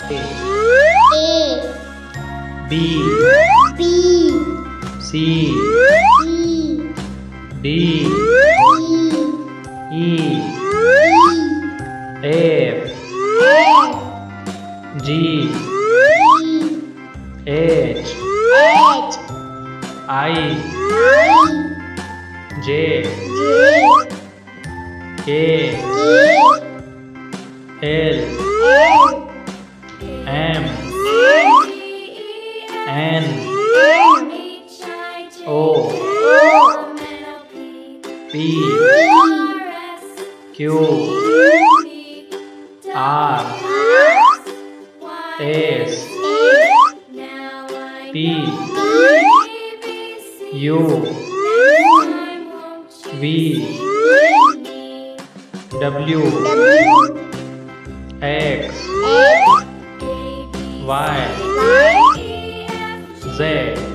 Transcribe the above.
A B B C E D E E F F G H H I I J J K K L L M M N N O O P Q R S T U V W X Y Z